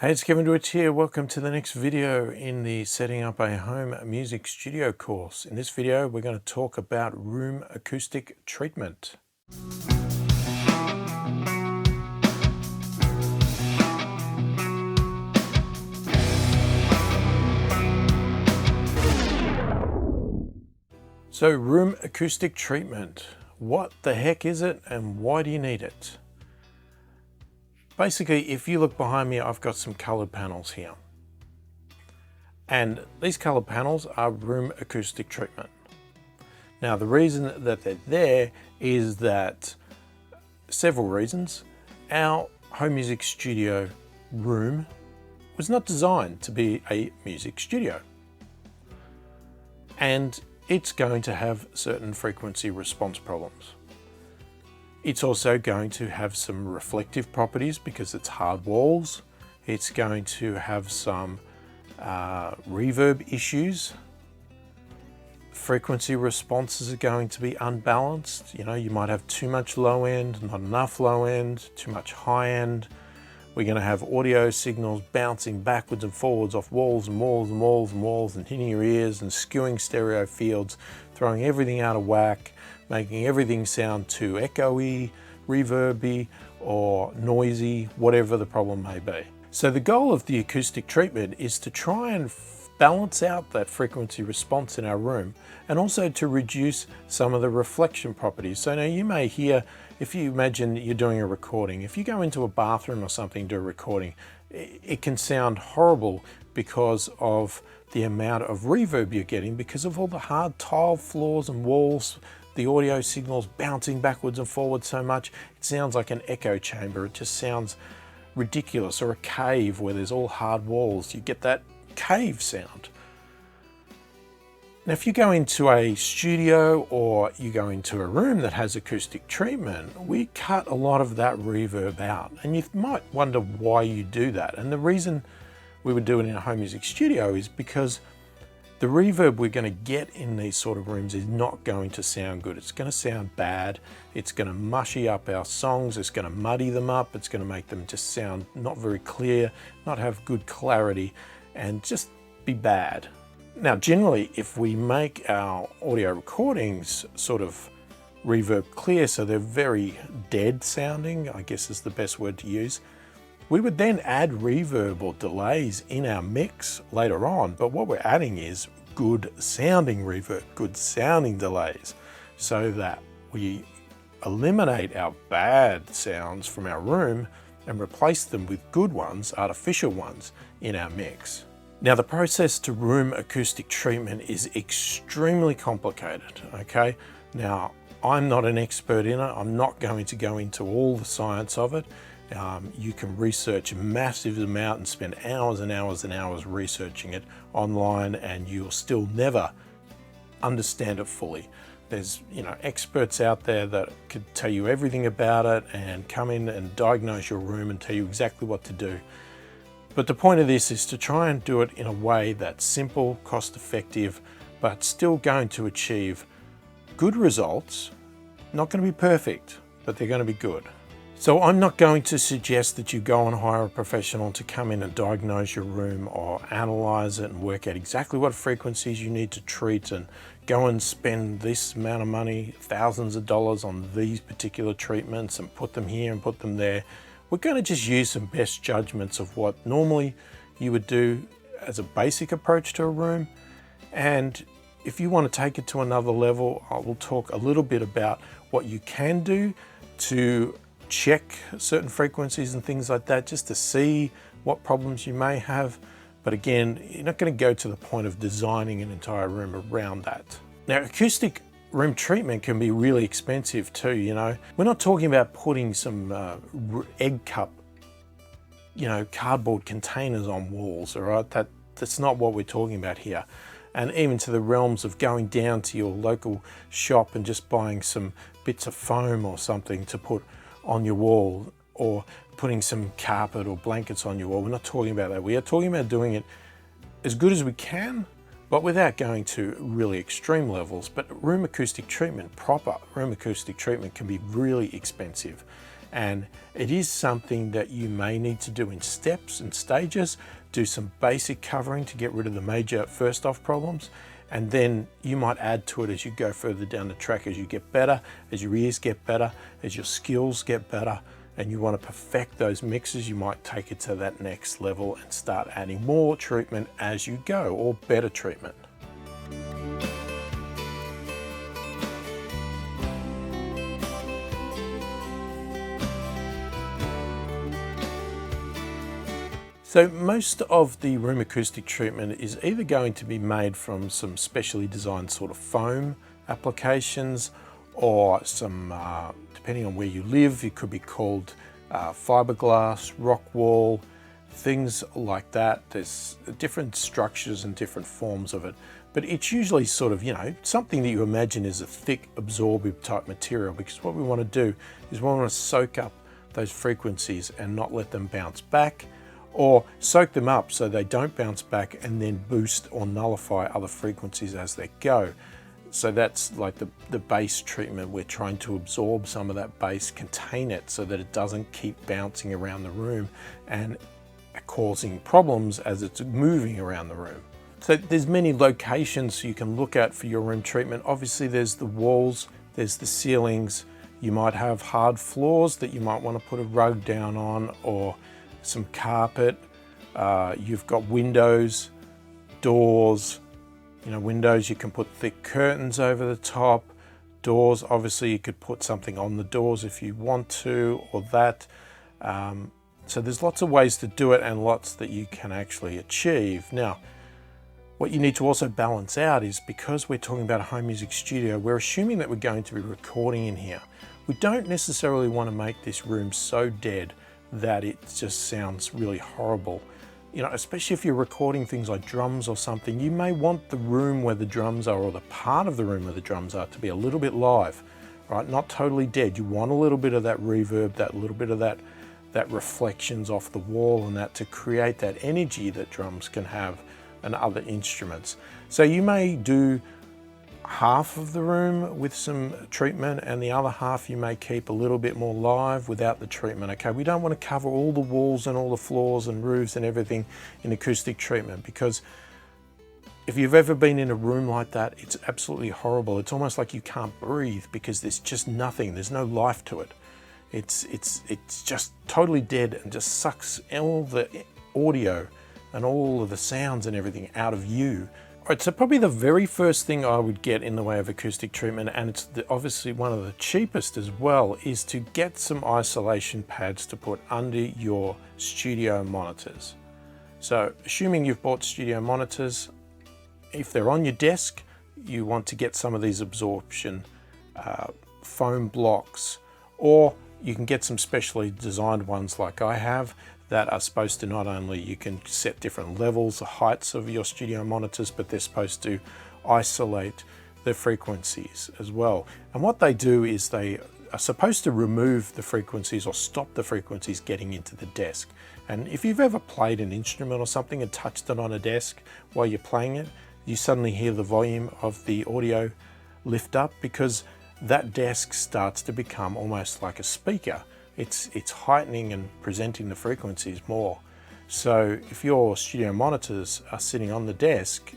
Hey, it's Kevin Dwight here. Welcome to the next video in the Setting Up a Home Music Studio course. In this video, we're going to talk about room acoustic treatment. So, room acoustic treatment. What the heck is it and why do you need it? Basically, if you look behind me, I've got some colored panels here. And these colored panels are room acoustic treatment. Now, the reason that they're there is that several reasons. Our home music studio room was not designed to be a music studio. And it's going to have certain frequency response problems. It's also going to have some reflective properties because it's hard walls. It's going to have some reverb issues. Frequency responses are going to be unbalanced. You know, you might have too much low end, not enough low end, too much high end. We're going to have audio signals bouncing backwards and forwards off walls and walls and walls and walls and hitting your ears and skewing stereo fields, throwing everything out of whack, making everything sound too echoey, reverby, or noisy, whatever the problem may be. So the goal of the acoustic treatment is to try and balance out that frequency response in our room and also to reduce some of the reflection properties. So now you may hear, if you imagine you're doing a recording, if you go into a bathroom or something to do a recording, it can sound horrible because of the amount of reverb you're getting because of all the hard tile floors and walls, the audio signals bouncing backwards and forwards so much, it sounds like an echo chamber. It just sounds ridiculous, or a cave where there's all hard walls. You get that cave sound. Now, if you go into a studio or you go into a room that has acoustic treatment, we cut a lot of that reverb out. And you might wonder why you do that. And the reason we would do it in a home music studio is because the reverb we're going to get in these sort of rooms is not going to sound good. It's going to sound bad. It's going to mushy up our songs. It's going to muddy them up. It's going to make them just sound not very clear, not have good clarity, and just be bad. Now, generally, if we make our audio recordings sort of reverb clear, so they're very dead sounding, I guess is the best word to use, we would then add reverb or delays in our mix later on, but what we're adding is good sounding reverb, good sounding delays, so that we eliminate our bad sounds from our room and replace them with good ones, artificial ones, in our mix. Now, the process to room acoustic treatment is extremely complicated, okay? Now, I'm not an expert in it. I'm not going to go into all the science of it. You can research a massive amount and spend hours and hours and hours researching it online, and you'll still never understand it fully. There's, experts out there that could tell you everything about it and come in and diagnose your room and tell you exactly what to do. But the point of this is to try and do it in a way that's simple, cost-effective, but still going to achieve good results. Not going to be perfect, but they're going to be good. So I'm not going to suggest that you go and hire a professional to come in and diagnose your room or analyze it and work out exactly what frequencies you need to treat and go and spend this amount of money, thousands of dollars on these particular treatments and put them here and put them there. We're going to just use some best judgments of what normally you would do as a basic approach to a room. And if you want to take it to another level, I will talk a little bit about what you can do to check certain frequencies and things like that, just to see what problems you may have. But again, you're not going to go to the point of designing an entire room around that. Now, acoustic room treatment can be really expensive too, We're not talking about putting some egg cup, cardboard containers on walls, all right? That's not what we're talking about here. And even to the realms of going down to your local shop and just buying some bits of foam or something to put on your wall, or putting some carpet or blankets on your wall. We're not talking about that. We are talking about doing it as good as we can, but without going to really extreme levels. But room acoustic treatment, proper room acoustic treatment, can be really expensive. And it is something that you may need to do in steps and stages. Do some basic covering to get rid of the major first off problems, and then you might add to it as you go further down the track, as you get better, as your ears get better, as your skills get better, and you want to perfect those mixes. You might take it to that next level and start adding more treatment as you go, or better treatment. So most of the room acoustic treatment is either going to be made from some specially designed sort of foam applications, or some, depending on where you live, it could be called fiberglass, rock wool, things like that. There's different structures and different forms of it, but it's usually sort of, something that you imagine is a thick absorbive type material, because what we want to do is we want to soak up those frequencies and not let them bounce back, or soak them up so they don't bounce back and then boost or nullify other frequencies as they go. So that's like the bass treatment. We're trying to absorb some of that bass, contain it so that it doesn't keep bouncing around the room and causing problems as it's moving around the room. So there's many locations you can look at for your room treatment. Obviously there's the walls, there's the ceilings. You might have hard floors that you might want to put a rug down on, or some carpet. You've got windows, doors. Windows, you can put thick curtains over the top. Doors, obviously you could put something on the doors if you want to, or that. So there's lots of ways to do it, and lots that you can actually achieve. Now, what you need to also balance out is, because we're talking about a home music studio, we're assuming that we're going to be recording in here. We don't necessarily want to make this room so dead that it just sounds really horrible. Especially if you're recording things like drums or something, you may want the room where the drums are, or the part of the room where the drums are, to be a little bit live, right? Not totally dead. You want a little bit of that reverb, that little bit of that reflections off the wall, and that to create that energy that drums can have and other instruments. So you may do half of the room with some treatment, and the other half you may keep a little bit more live without the treatment. Okay, we don't want to cover all the walls and all the floors and roofs and everything in acoustic treatment, because if you've ever been in a room like that, it's absolutely horrible. It's almost like you can't breathe, because there's just nothing, there's no life to it. It's just totally dead, and just sucks all the audio and all of the sounds and everything out of you. All right, so probably the very first thing I would get in the way of acoustic treatment, and it's obviously one of the cheapest as well, is to get some isolation pads to put under your studio monitors. So assuming you've bought studio monitors, if they're on your desk, you want to get some of these absorption foam blocks, or you can get some specially designed ones like I have, that are supposed to, not only you can set different levels, the heights of your studio monitors, but they're supposed to isolate the frequencies as well. And what they do is they are supposed to remove the frequencies, or stop the frequencies getting into the desk. And if you've ever played an instrument or something and touched it on a desk while you're playing it, you suddenly hear the volume of the audio lift up, because that desk starts to become almost like a speaker. It's heightening and presenting the frequencies more. So if your studio monitors are sitting on the desk,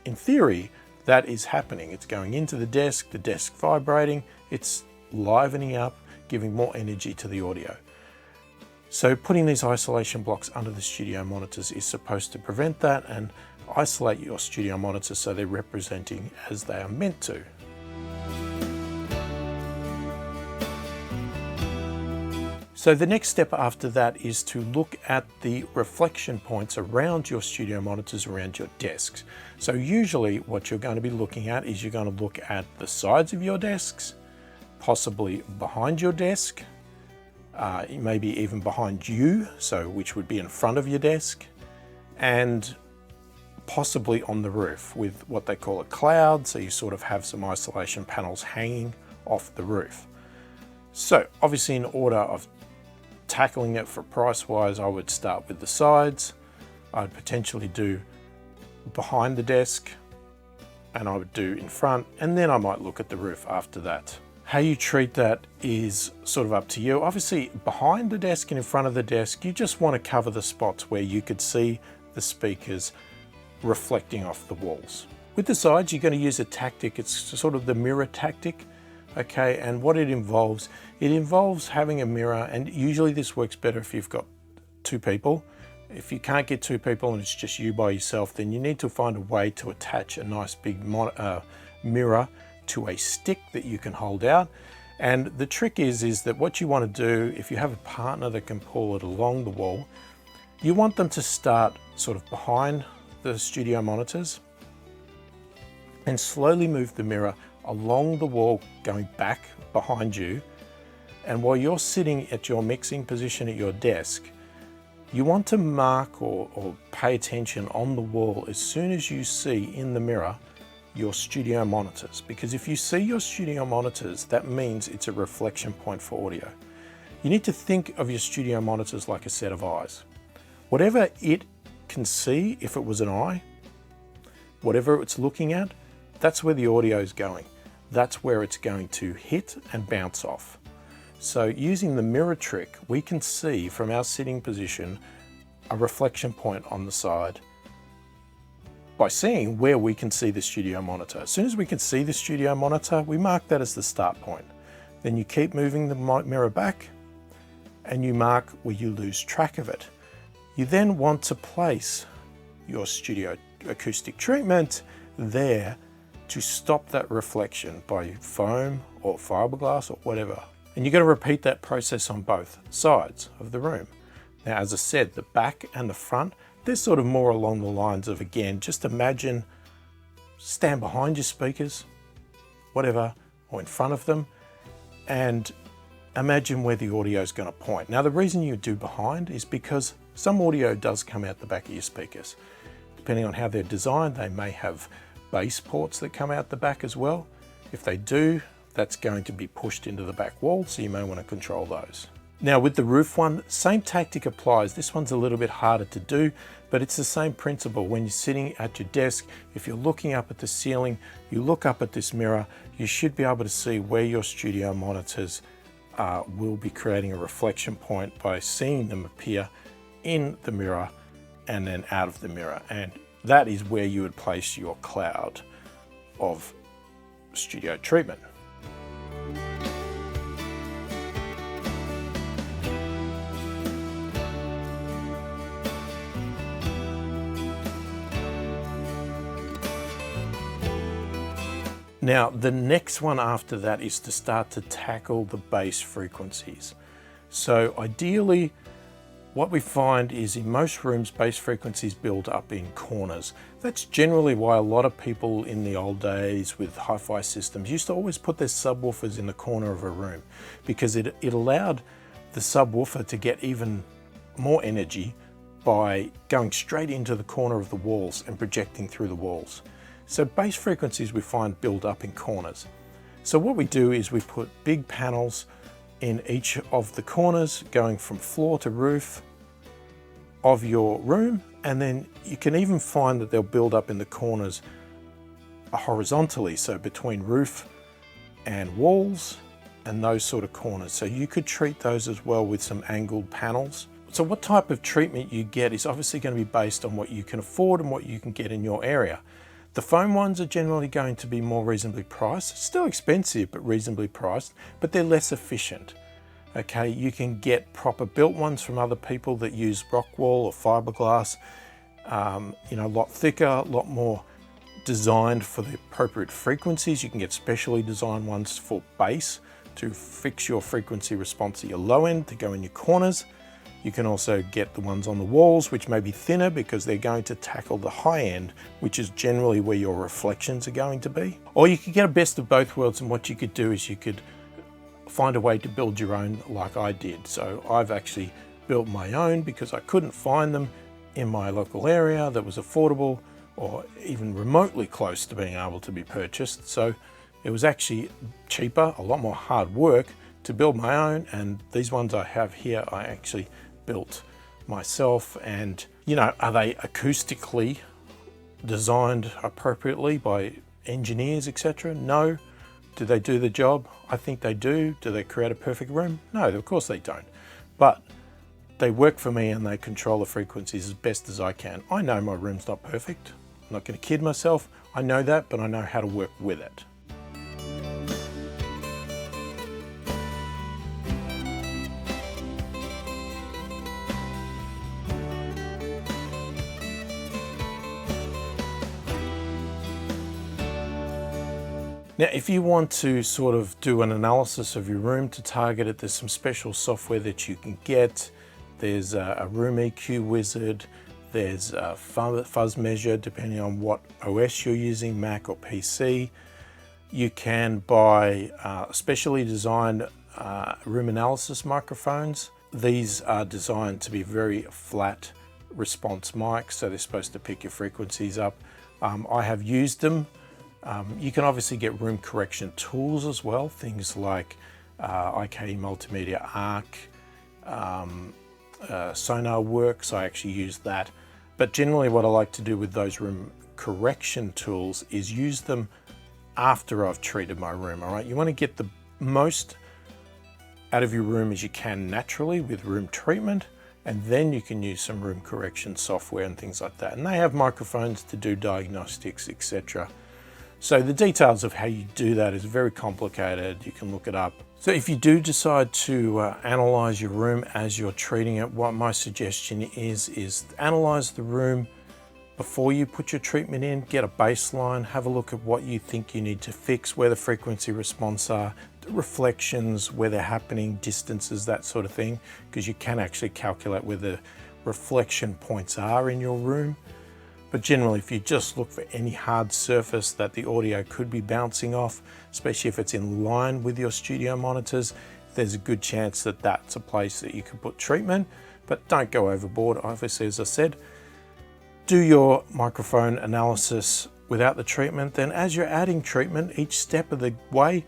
in theory, that is happening. It's going into the desk vibrating, it's livening up, giving more energy to the audio. So putting these isolation blocks under the studio monitors is supposed to prevent that and isolate your studio monitors so they're representing as they are meant to. So the next step after that is to look at the reflection points around your studio monitors, around your desks. So usually what you're going to be looking at is you're going to look at the sides of your desks, possibly behind your desk, maybe even behind you, so which would be in front of your desk, and possibly on the roof with what they call a cloud, so you sort of have some isolation panels hanging off the roof. So obviously, in order of tackling it for price wise, I would start with the sides. I'd potentially do behind the desk, and I would do in front, and then I might look at the roof after that. How you treat that is sort of up to you. Obviously, behind the desk and in front of the desk, you just want to cover the spots where you could see the speakers reflecting off the walls. With the sides, you're going to use a tactic. It's sort of the mirror tactic. Okay, and what it involves having a mirror, and usually this works better if you've got two people. If you can't get two people and it's just you by yourself, then you need to find a way to attach a nice big mirror to a stick that you can hold out. And the trick is that what you want to do, if you have a partner that can pull it along the wall, you want them to start sort of behind the studio monitors and slowly move the mirror along the wall, going back behind you. And while you're sitting at your mixing position at your desk, you want to mark or pay attention on the wall as soon as you see in the mirror your studio monitors. Because if you see your studio monitors, that means it's a reflection point for audio. You need to think of your studio monitors like a set of eyes. Whatever it can see, if it was an eye, whatever it's looking at, that's where the audio is going. That's where it's going to hit and bounce off. So using the mirror trick, we can see from our sitting position a reflection point on the side by seeing where we can see the studio monitor. As soon as we can see the studio monitor, we mark that as the start point. Then you keep moving the mirror back and you mark where you lose track of it. You then want to place your studio acoustic treatment there to stop that reflection by foam or fiberglass or whatever. And you're going to repeat that process on both sides of the room. Now, as I said, the back and the front, they're sort of more along the lines of, again, just imagine, stand behind your speakers, whatever, or in front of them, and imagine where the audio is going to point. Now, the reason you do behind is because some audio does come out the back of your speakers. Depending on how they're designed, they may have bass ports that come out the back as well. If they do, that's going to be pushed into the back wall, so you may want to control those. Now with the roof one, same tactic applies. This one's a little bit harder to do, but it's the same principle. When you're sitting at your desk, if you're looking up at the ceiling, you look up at this mirror, you should be able to see where your studio monitors will be creating a reflection point by seeing them appear in the mirror and then out of the mirror. And that is where you would place your cloud of studio treatment. Now, the next one after that is to start to tackle the bass frequencies. So ideally, what we find is in most rooms, bass frequencies build up in corners. That's generally why a lot of people in the old days with hi-fi systems used to always put their subwoofers in the corner of a room, because it allowed the subwoofer to get even more energy by going straight into the corner of the walls and projecting through the walls. So bass frequencies we find build up in corners. So what we do is we put big panels in each of the corners going from floor to roof of your room, and then you can even find that they'll build up in the corners horizontally, so between roof and walls and those sort of corners. So you could treat those as well with some angled panels. So what type of treatment you get is obviously going to be based on what you can afford and what you can get in your area. The foam ones are generally going to be more reasonably priced, still expensive but reasonably priced, but they're less efficient. Okay, you can get proper built ones from other people that use rock wool or fiberglass, a lot thicker, a lot more designed for the appropriate frequencies. You can get specially designed ones for bass to fix your frequency response at your low end to go in your corners. You can also get the ones on the walls, which may be thinner because they're going to tackle the high end, which is generally where your reflections are going to be. Or you could get a best of both worlds, and what you could do is you could find a way to build your own like I did. So I've actually built my own because I couldn't find them in my local area that was affordable or even remotely close to being able to be purchased. So it was actually cheaper, a lot more hard work to build my own, and these ones I have here I actually built myself. And are they acoustically designed appropriately by engineers, etc.? No, Do they do the job? I think they do. Do they create a perfect room? No, of course they don't. But they work for me and they control the frequencies as best as I can. I know my room's not perfect. I'm not going to kid myself. I know that, but I know how to work with it. Now, if you want to sort of do an analysis of your room to target it, there's some special software that you can get. There's a room EQ wizard. There's a fuzz measure, depending on what OS you're using, Mac or PC. You can buy specially designed room analysis microphones. These are designed to be very flat response mics, so they're supposed to pick your frequencies up. I have used them. You can obviously get room correction tools as well, things like IK Multimedia Arc, Sonar Works. I actually use that. But generally what I like to do with those room correction tools is use them after I've treated my room, all right? You want to get the most out of your room as you can naturally with room treatment, and then you can use some room correction software and things like that. And they have microphones to do diagnostics, etc. So the details of how you do that is very complicated. You can look it up. So if you do decide to analyze your room as you're treating it, what my suggestion is analyze the room before you put your treatment in, get a baseline, have a look at what you think you need to fix, where the frequency response are, the reflections, where they're happening, distances, that sort of thing, because you can actually calculate where the reflection points are in your room. But generally, if you just look for any hard surface that the audio could be bouncing off, especially if it's in line with your studio monitors, there's a good chance that that's a place that you could put treatment, but don't go overboard. Obviously, as I said, do your microphone analysis without the treatment. Then as you're adding treatment, each step of the way,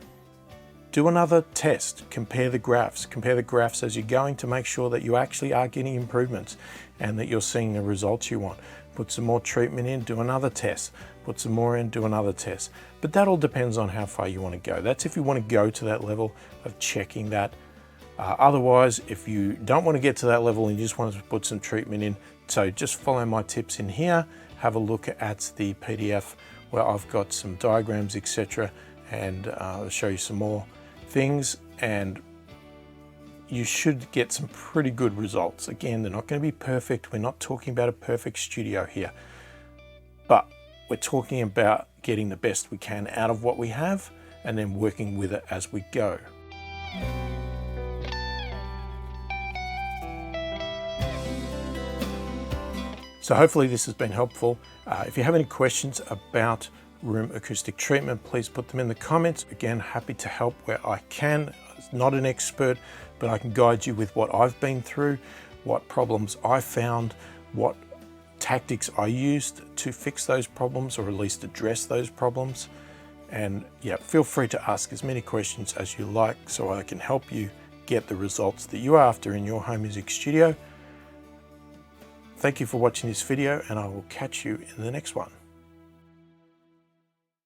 do another test, compare the graphs as you're going to make sure that you actually are getting improvements and that you're seeing the results you want. Put some more treatment in, do another test. Put some more in, do another test. But that all depends on how far you want to go. That's if you want to go to that level of checking that. Otherwise, if you don't want to get to that level and you just want to put some treatment in, so just follow my tips in here, have a look at the PDF where I've got some diagrams, etc. and I'll show you some more things, and you should get some pretty good results. Again, they're not going to be perfect. We're not talking about a perfect studio here, but we're talking about getting the best we can out of what we have and then working with it as we go. So hopefully this has been helpful. If you have any questions about room acoustic treatment, please put them in the comments. Again, happy to help where I can. I'm not an expert, but I can guide you with what I've been through, what problems I found, what tactics I used to fix those problems, or at least address those problems. And yeah, feel free to ask as many questions as you like so I can help you get the results that you're after in your home music studio. Thank you for watching this video, and I will catch you in the next one.